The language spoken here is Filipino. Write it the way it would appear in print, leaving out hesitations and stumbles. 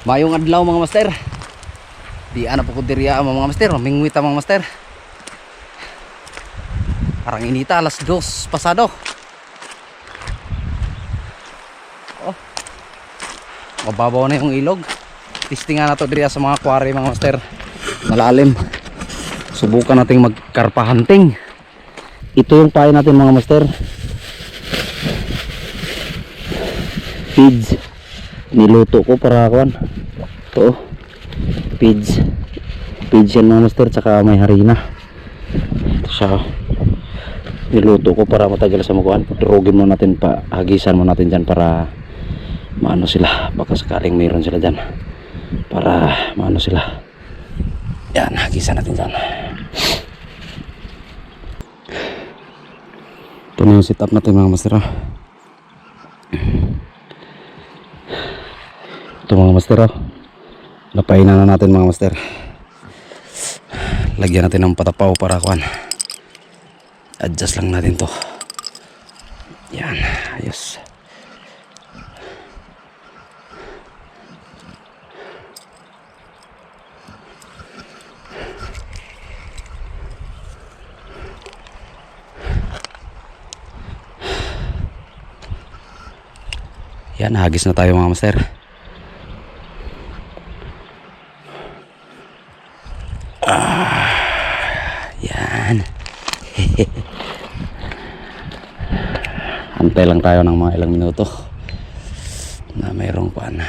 Mayong adlaw mga master. Di ana po ko diriya mga master, mingwita mga master. Parang inita alas 2 pasado. Oh. Mababaw na yung ilog. Testingan na to diriya sa mga quarry mga master. Malalim. Subukan nating magkarpa hunting. Ito yung pain natin mga master. Feeds. Niluto ko para kuan. Ito. Feeds. Feeds yan mga master, tsaka may harina. Ito siya. Niluto ko para matagal sa makuan. Durugin mo natin pa, hagisan mo natin dyan para maano sila. Baka sakaling mayroon sila dyan. Para maano sila. Yan, hagisan natin dyan. Ito na yung sit up natin mga master. Ito mga master, napainan na natin mga master. Lagyan natin ng patapaw para kuan. Adjust lang natin to. Yan, ayos. Yan, hagis na tayo mga master. Yan. Antay lang tayo ng mga ilang minuto na mayroong pan.